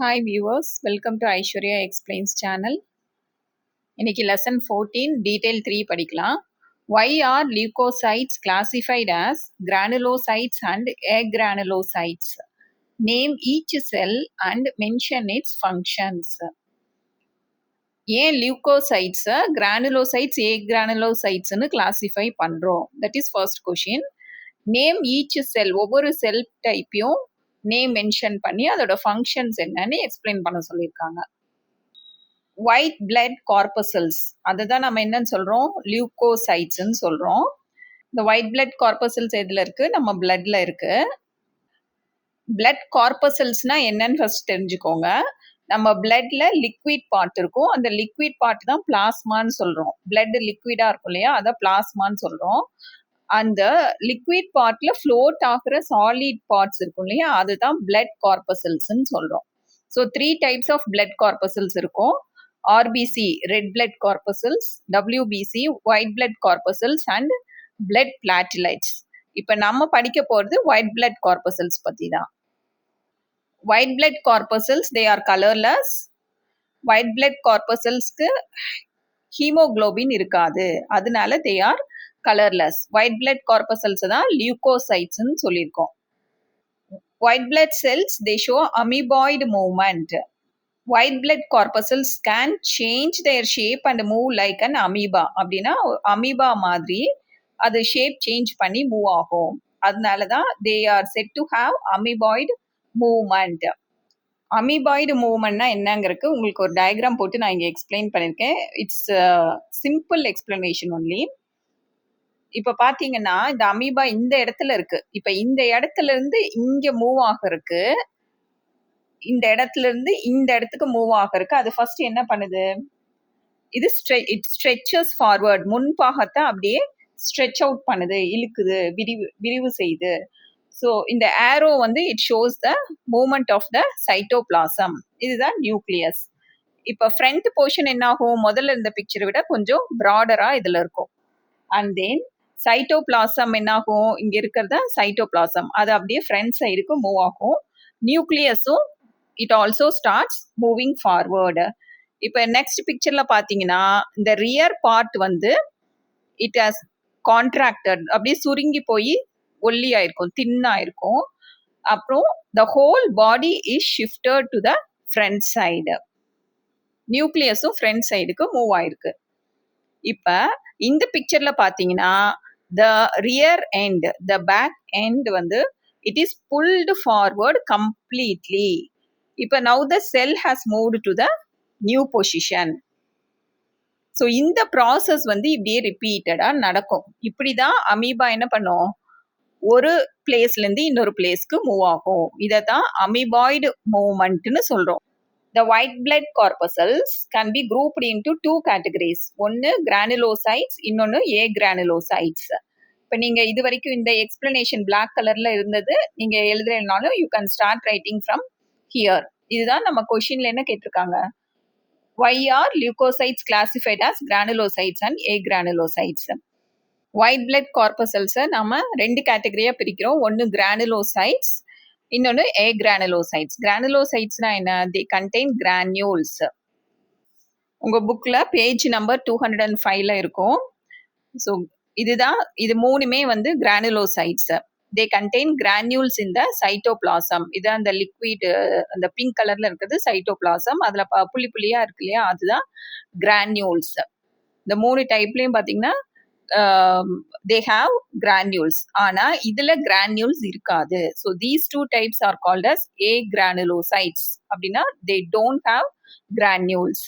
Hi viewers, welcome to Aishwarya Explains channel. இன்னைக்கு lesson 14 detail 3 படிக்கலாம். Why are leukocytes classified as granulocytes and agranulocytes? Name each cell and mention its functions. ஏன் leukocytes granulocytes agranulocytes classify பண்றோம்? That is first question. Name each cell, ஒவ்வொரு செல் டைப்பையும் name mention பண்ணி அதோட functions என்னன்னு explain பண்ண சொல்லியிருக்காங்க. White blood corpuscles, அதுதான் நம்ம என்னன்னு சொல்றோம், லியூகோசைட்ஸ்ன்னு சொல்றோம். இந்த ஒயிட் பிளட் கார்பசல்ஸ் எதுல இருக்கு, நம்ம பிளட்ல இருக்கு. பிளட் கார்பசல்ஸ்னா என்னன்னு ஃபர்ஸ்ட் தெரிஞ்சுக்கோங்க. நம்ம பிளட்ல லிக்விட் பார்ட் இருக்கும், அந்த லிக்விட் பார்ட் தான் பிளாஸ்மான்னு சொல்றோம். பிளட் லிக்விடா இருக்கும் இல்லையா, அதான் பிளாஸ்மான்னு சொல்றோம். அந்த லிக்விட் பார்ட்ல ஃப்ளோட் ஆகுற சாலிட் பார்ட்ஸ் இருக்கும் இல்லையா, அதுதான் பிளட் கார்பசல்ஸ்ன்னு சொல்றோம். So 3 types of blood corpuscles இருக்கும். RBC red blood corpuscles, WBC white blood corpuscles and blood platelets. இப்போ நம்ம படிக்க போறது ஒயிட் பிளட் கார்பசல்ஸ் பத்தி தான். White blood corpuscles they are colourless. White blood கார்பசல்ஸ்க்கு ஹீமோகுளோபின் இருக்காது, அதனால they are colourless. White blood corpuscles தான் லியூகோசைட்ஸ்ன்னு சொல்லியிருக்கோம். White blood cells they show amoeboid movement. White blood corpuscles can change their shape and move like an amoeba. அப்படின்னா amoeba மாதிரி அது shape change பண்ணி மூவ் ஆகும், அதனால தான் they are said to have amoeboid movement. Amoeboid மூவ்மெண்ட்னா என்னங்கிறதுக்கு உங்களுக்கு ஒரு டயக்ராம் போட்டு நான் இங்கே எக்ஸ்பிளைன் பண்ணியிருக்கேன். It's simple explanation only. இப்போ பார்த்தீங்கன்னா இந்த அமீபா இந்த இடத்துல இருக்கு. இப்போ இந்த இடத்துல இருந்து இங்கே மூவ் ஆகிறதுக்கு, இந்த இடத்துல இருந்து இந்த இடத்துக்கு மூவ் ஆகிறதுக்கு அது ஃபர்ஸ்ட் என்ன பண்ணுது, இது இட் ஸ்ட்ரெச்சஸ் ஃபார்வர்ட், முன்பாகத்தை அப்படியே ஸ்ட்ரெச் அவுட் பண்ணுது, இழுக்குது, விரிவு செய்யுது. ஸோ இந்த ஏரோ வந்து it shows the movement of the cytoplasm. இதுதான் நியூக்ளியஸ். இப்போ ஃப்ரண்ட் போர்ஷன் என்ன ஆகும், முதல்ல இருந்த பிக்சரை விட கொஞ்சம் ப்ராடரா இதுல இருக்கும். அண்ட் தென் சைட்டோபிளாசம் என்ன ஆகும், இங்க இருக்கிறத சைட்டோபிளாசம் அது அப்படியே ஃப்ரண்ட் சைடுக்கு மூவ் ஆகும். நியூக்ளியஸும் it also starts moving forward. இப்போ நெக்ஸ்ட் பிக்சர்ல பார்த்தீங்கன்னா இந்த ரியர் பார்ட் வந்து இட் ஹாஸ் கான்ட்ராக்டட், அப்படியே சுருங்கி போய் ஒல்லியா இருக்கும், தின்னா இருக்கும். அப்புறம் the whole body is shifted to the front side. நியூக்ளியஸும் ஃப்ரண்ட் சைடுக்கு மூவ் ஆயிருக்கு. இப்போ இந்த பிக்சர்ல பார்த்தீங்கன்னா the rear end, the back end வந்து it is pulled forward completely. இப்போ now the cell has moved to the new position. So இந்த ப்ராசஸ் வந்து இப்படியே ரிப்பீட்டடாக நடக்கும். இப்படி தான் அமீபா என்ன பண்ணும், ஒரு பிளேஸ்லேருந்து இன்னொரு பிளேஸ்க்கு மூவ் ஆகும். இதை தான் அமீபாய்டு மூவ்மெண்ட்னு சொல்கிறோம். The white blood corpuscles can be grouped into 2 categories. ஒன்று granulocytes, இன்னொன்று agranulocytes. இப்போ நீங்கள் இது வரைக்கும் இந்த எக்ஸ்பிளனேஷன் பிளாக் கலரில் இருந்தது நீங்கள் எழுதுறதுனாலும் you can start writing from here. இதுதான் நம்ம கொஷின்ல என்ன கேட்டிருக்காங்க, why are leukocytes classified as granulocytes and agranulocytes? White blood கார்பசல்ஸை நம்ம 2 கேட்டகரியாக பிரிக்கிறோம். ஒன்று கிரானுலோசைட்ஸ், இன்னொன்று ஏகிரானுலோசைட்ஸ். கிரானுலோசைட்ஸ்னா என்ன, தே கண்டெயின் கிரானியூல்ஸ். உங்கள் புக்கில் பேஜ் நம்பர் 205ல இருக்கும். ஸோ இதுதான், இது மூணுமே வந்து granulocytes. They contain granules in the cytoplasm. இதான் அந்த லிக்விட், அந்த பிங்க் கலரில் இருக்கிறது சைட்டோபிளாசம். அதில் புள்ளி புள்ளியாக இருக்கு இல்லையா, அதுதான் கிரானியூல்ஸ். இந்த 3 டைப்லையும் பார்த்தீங்கன்னா they have granules, ஆனா இதுல granules இருக்காது. So these 2 types are called as agranulocytes. அப்படின்னா they don't have granules.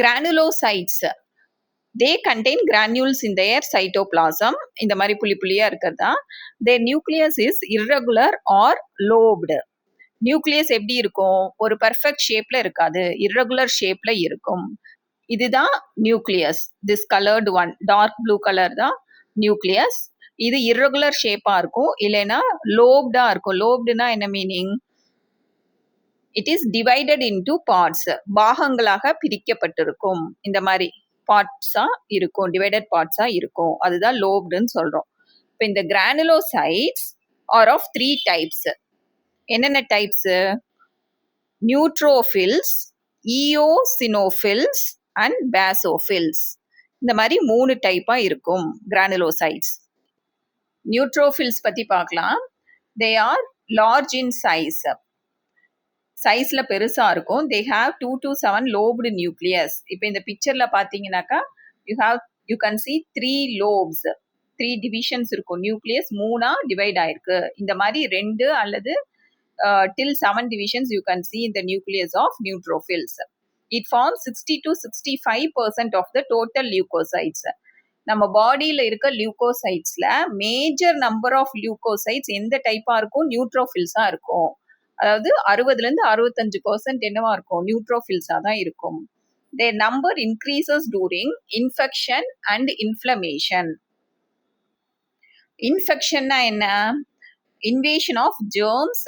Granulocytes they contain granules in their cytoplasm. இந்த மாதிரி புள்ளி புள்ளியா இருக்கிறதா. Their nucleus is irregular or lobed. Nucleus எப்படி இருக்கும், ஒரு பர்ஃபெக்ட் ஷேப்ல இருக்காது, irregular ஷேப்ல இருக்கும். இதுதான் nucleus. This coloured one, dark blue colour தான் நியூக்ளியஸ். இது இர்ரெகுலர் ஷேப்பா இருக்கும், இல்லைன்னா லோப்டா இருக்கும். லோப்டுனா என்ன meaning, it is divided into parts, பாகங்களாக பிரிக்கப்பட்டிருக்கும். இந்த மாதிரி பார்ட்ஸா இருக்கும், டிவைடட் பார்ட்ஸா இருக்கும், அதுதான் லோப்டுன்னு சொல்றோம். இப்போ இந்த கிரானுலோசைட்ஸ் ஆர் ஆஃப் 3 டைப்ஸ். என்னென்ன டைப்ஸ், நியூட்ரோஃபில்ஸ், ஈயோசினோஃபில்ஸ் அண்ட் பேசோஃபில்ஸ். இந்த மாதிரி 3 டைப்பா இருக்கும் கிரானுலோசைட்ஸ். நியூட்ரோஃபில்ஸ் பத்தி பார்க்கலாம். தே ஆர் லார்ஜ் இன் சைஸ்ல பெருசா இருக்கும். They have 2 to 7 lobed nucleus. இப்போ இந்த பிக்சர்ல பாத்தீங்கன்னாக்கா யூ கேன் see 3 லோப்ஸ், 3 டிவிஷன்ஸ் இருக்கும். நியூக்ளியஸ் 3ஆ டிவைட் ஆயிருக்கு. இந்த மாதிரி 2 அல்லது till 7 divisions you can see in the nucleus of neutrophils. It forms 60 to 65% of the total leukocytes. நம்ம பாடியில இருக்க லியூகோசைட்ஸ்ல மேஜர் நம்பர் ஆஃப் லியூகோசைட்ஸ் எந்த டைப்பா இருக்கும்? நியூட்ரோஃபில்ஸா இருக்கும். அதாவது 60ல இருந்து 65% என்னவா இருக்கும்? நியூட்ரோஃபில்ஸா தான் இருக்கும். Their number increases during infection and inflammation. இன்ஃபெக்ஷன்னா என்ன? Invasion of germs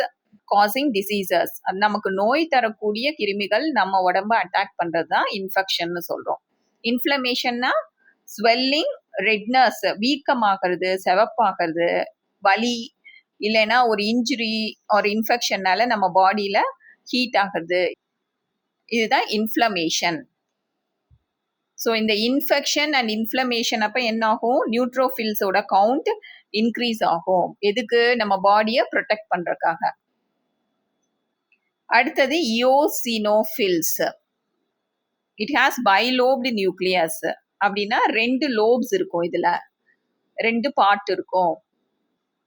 causing diseases. நமக்கு நோய் தரக்கூடிய கிருமிகள் நம்ம உடம்ப அட்டாக் பண்றது தான் இன்ஃபெக்ஷன் சொல்றோம். இன்ஃப்ளமேஷன்னா ஸ்வெல்லிங், ரெட்னஸ், வீக்கமாகிறது, செவப்பாகிறது, வலி, இல்லைன்னா ஒரு இன்ஜுரி ஒரு இன்ஃபெக்ஷன்னால நம்ம பாடியில ஹீட் ஆகுறது, இதுதான் இன்ஃப்ளமேஷன். ஸோ இந்த இன்ஃபெக்ஷன் அண்ட் இன்ஃப்ளமேஷன் அப்போ என்ன ஆகும்? நியூட்ரோஃபில்ஸோட கவுண்ட் இன்க்ரீஸ் ஆகும். எதுக்கு? நம்ம பாடியை ப்ரொடெக்ட் பண்றதுக்காக. அடுத்தது eosinophils. It has bilobed nucleus. அப்படின்னா 2 லோப்ஸ் இருக்கும். இதுல 2 பார்ட் இருக்கும்.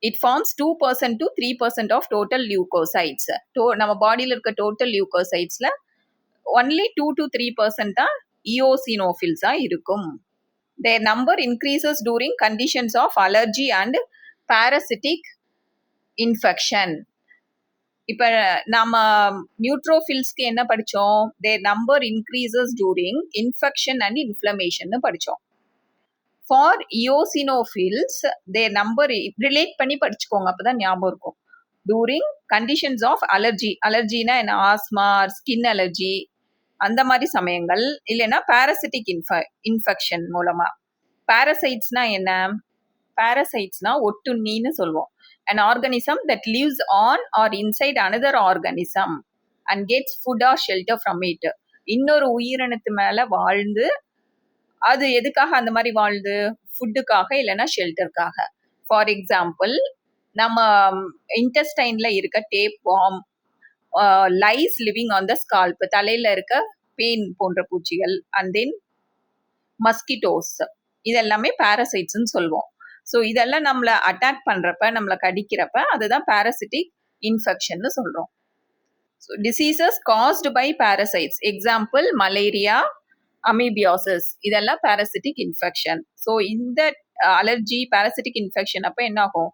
It forms 2% to 3% of total leucocytes. நம்ம பாடியில் இருக்க டோட்டல் லியூகோசைட்ஸ்ல ஒன்லி 2 to 3% தான் ஈயோசினோஃபில்ஸா இருக்கும். Their number increases during conditions of allergy and parasitic infection. இப்ப நம்ம நியூட்ரோஃபில்ஸ்க்கு என்ன படிச்சோம்? Their number increases during infection and inflammation படிச்சோம். For eosinophils, their number relate பண்ணி படிச்சுக்கோங்க, அப்பதான் ஞாபகம் இருக்கும். During conditions of allergy, allergyனா என்ன? ஆஸ்மா, ஸ்கின் அலர்ஜி, அந்த மாதிரி சமயங்கள், இல்லைன்னா பாராசிட்டிக் இன்ஃபெக்ஷன் மூலமா. பாரசைட்ஸ்னா என்ன? பாரசைட்ஸ்னா ஒட்டுண்ணின்னு சொல்லுவோம். an organism that lives on or inside another organism and gets food or shelter from it. இன்னொரு உயிரினத்து மேல வாழ்ந்து, அது எதுக்காக அந்த மாதிரி வாழ்ந்து? ஃபுட்டுக்காக, இல்லைன்னா ஷெல்டருக்காக. ஃபார் எக்ஸாம்பிள், நம்ம இன்டெஸ்டைன்ல இருக்க tapeworm, lice living on the scalp, தலையில இருக்க பேன் போன்ற பூச்சிகள், அண்ட் தென் மஸ்கிட்டோஸ், இதெல்லாமே பாரசைட்ஸ்ன்னு சொல்லுவோம். ஸோ இதெல்லாம் நம்மளை அட்டாக் பண்றப்ப, நம்மளை கடிக்கிறப்ப, அதுதான் பாராசிட்டிக் இன்ஃபெக்ஷன் சொல்றோம். So diseases caused by parasites, example malaria, amoebiasis, இதெல்லாம் பாராசிட்டிக் இன்ஃபெக்ஷன். ஸோ இந்த அலர்ஜி, பாராசிட்டிக் இன்ஃபெக்ஷன் அப்போ என்ன ஆகும்?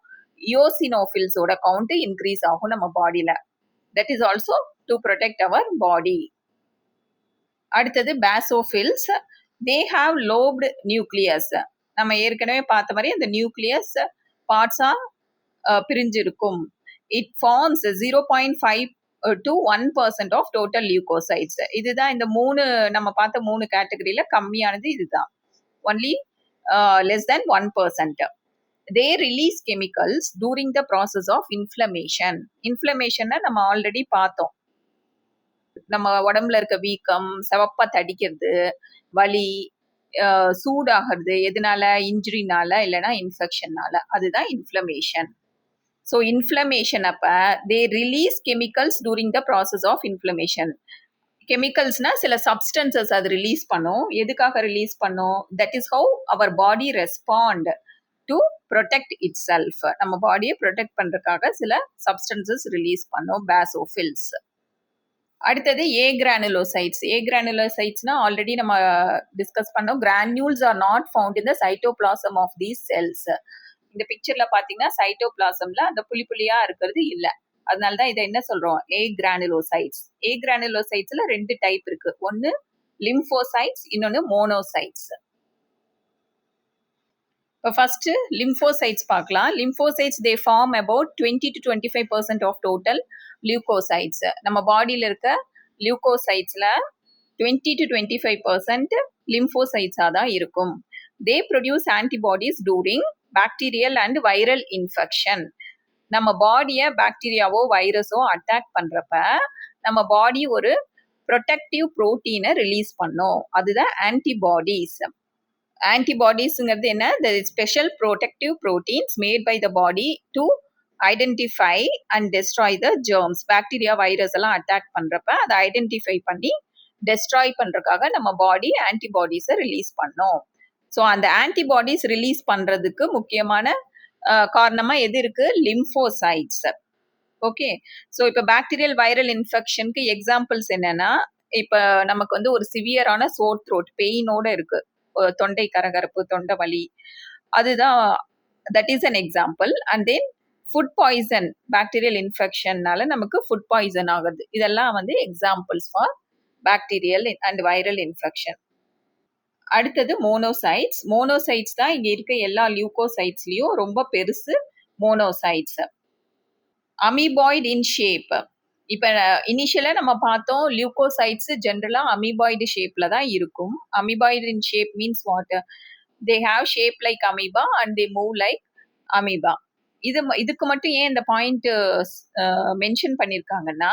ஈயோசினோஃபில்ஸோட கவுண்ட் இன்க்ரீஸ் ஆகும் நம்ம பாடியில. That is also to protect our body. அடுத்தது basophils. They have lobed nucleus. நம்ம ஏற்கனவே பார்த்த மாதிரி அந்த nucleus பார்ட்ஸா பிரிஞ்சிருக்கும். It forms 0.5 to 1% of total leukocytes. இதுதான் இந்த நம்ம பார்த்த 3 கேட்டகரியில கம்மியானது இதுதான். Only less than 1%. They release chemicals during the process of inflammation. Inflammation நம்ம ஆல்ரெடி பார்த்தோம். நம்ம உடம்புல இருக்க வீக்கம், செவப்பா தடிக்கிறது, வலி, சூடாகிறது, எதனால? இன்ஜுரினால, இல்லைன்னா இன்ஃபெக்ஷன்னால, அதுதான் இன்ஃப்ளமேஷன். ஸோ இன்ஃப்ளமேஷன் அப்ப தே release chemicals during the process of inflammation. கெமிக்கல்ஸ்னா சில சப்ஸ்டன்சஸ் அது ரிலீஸ் பண்ணும். எதுக்காக ரிலீஸ் பண்ணும்? That is how our body respond to protect itself. நம்ம பாடியை ப்ரொடெக்ட் பண்றதுக்காக சில சப்ஸ்டன்சஸ் ரிலீஸ் பண்ணும் பேசோஃபில்ஸ். அடுத்தது ஏ கிரானுலோசைட்ஸ். ஏ கிரானுலோசைட்ஸ்னா ஆல்ரெடி நம்ம டிஸ்கஸ் பண்ணோம். Granules are not found in the cytoplasm of these cells. இந்த பிக்சர்ல பாத்தீங்கன்னா சைட்டோபிளாசம்ல அந்த புள்ளியா இருக்கிறது இல்ல. அதனாலதான் இதை என்ன சொல்றோம்? ஏ கிரானுலோசைட்ஸ். ஏ கிரானுலோசைட்ஸ்ல 2 டைப் இருக்கு. ஒன்னு லிம்போசைட்ஸ், இன்னொன்னு மோனோசைட்ஸ். இப்போ ஃபர்ஸ்ட் லிம்போசைட்ஸ் பார்க்கலாம். Lymphocytes they form about 20 to 25% of total leucocytes. நம்ம பாடியில இருக்க லியூகோசைட்ஸ்ல 20 to 25% லிம்போசைட்ஸா தான் இருக்கும். They produce antibodies during bacterial and viral infection. நம்ம பாடியை பாக்டீரியாவோ வைரஸோ அட்டாக் பண்ணுறப்ப நம்ம பாடி ஒரு ப்ரொடெக்டிவ் ப்ரோட்டீனை ரிலீஸ் பண்ணும். அதுதான் ஆன்டிபாடிஸ். ஆன்டிபாடிஸ்ங்கிறது என்ன? The special protective proteins made by the body to identify and destroy the germs. Bacteria virus எல்லாம் அட்டாக் பண்ணுறப்ப அதை ஐடென்டிஃபை பண்ணி டெஸ்ட்ராய் பண்ணுறதுக்காக நம்ம பாடி ஆன்டிபாடிஸை ரிலீஸ் பண்ணோம். ஸோ அந்த ஆன்டிபாடிஸ் ரிலீஸ் பண்ணுறதுக்கு முக்கியமான காரணமாக எது இருக்கு? லிம்போசைட்ஸ். ஓகே. ஸோ இப்போ பாக்டீரியல் வைரல் இன்ஃபெக்ஷனுக்கு எக்ஸாம்பிள்ஸ் என்னன்னா, இப்போ நமக்கு வந்து ஒரு சிவியரான சோர் த்ரோட் பெயினோட இருக்கு, தொண்டை கரகரப்பு, தொண்டை வலி, அதுதான் that is an example. And then food poison, bacterial இன்ஃபெக்ஷன்னால நமக்கு ஃபுட் பாய்சன் ஆகுது. இதெல்லாம் வந்து examples for bacterial and viral infection. அடுத்தது மோனோசைட்ஸ். மோனோசைட்ஸ் தான் இங்க இருக்க எல்லா லியூகோசைட்ஸ்லயும் ரொம்ப பெருசு மோனோசைட்ஸ். அமீபாய்டு இன் ஷேப். இப்போ இனிஷியலாக நம்ம பார்த்தோம் லியூகோசைட்ஸ் ஜென்ரலாக அமீபாய்டு ஷேப்பில் தான் இருக்கும். Amoeboid in shape means what? They have shape like amoeba and they move like amoeba. இதுக்கு மட்டும் ஏன் இந்த பாயிண்ட் மென்ஷன் பண்ணியிருக்காங்கன்னா,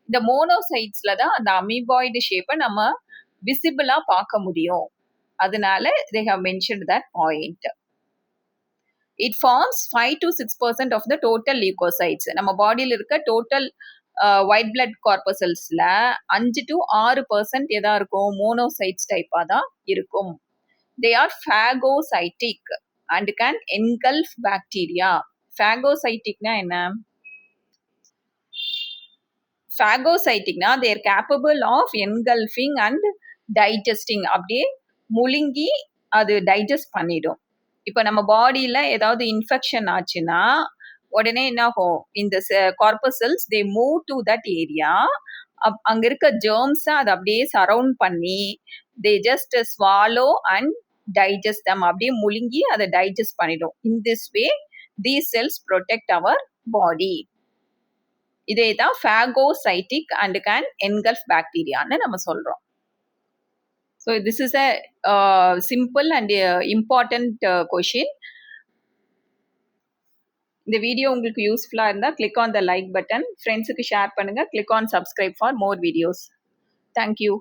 இந்த மோனோசைட்ஸில் தான் அந்த அமீபாய்டு ஷேப்பை நம்ம விசிபிளாக பார்க்க முடியும். அதனால they have mentioned that point. It forms 5 to 6% of the total leukocytes. நம்ம பாடியில் இருக்க டோட்டல் ஒயிட் பிளட் கார்பசல்ஸ்ல 5 to 6% எதா இருக்கும்? மோனோசைட்ஸ் டைப்பாக தான் இருக்கும். They are phagocytic and can engulf bacteria. Phagocyticனா என்ன? Phagocyticனா they are capable of engulfing and digesting. அப்படியே முழுங்கி அது டைஜஸ்ட் பண்ணிடும். இப்போ நம்ம பாடியில் ஏதாவது இன்ஃபெக்ஷன் ஆச்சுன்னா உடனே என்ன ஆகும்? இந்த corpuscles they move to that area. அங்கே இருக்க ஜெர்ம்ஸை அதை அப்படியே சரவுண்ட் பண்ணி they just swallow and digest them. அப்படியே முழுங்கி அதை டைஜஸ்ட் பண்ணிடும். In this way these cells protect our body. இதே தான் ஃபேகோசைட்டிக் அண்ட் கேன் என்கல்ஃப் பாக்டீரியான்னு நம்ம சொல்கிறோம். So this is a simple and important question. இந்த வீடியோ உங்களுக்கு யூஸ்ஃபுல்லாக இருந்தால் click on the like button. ஃப்ரெண்ட்ஸுக்கு ஷேர் பண்ணுங்கள். click on subscribe for more videos. Thank you.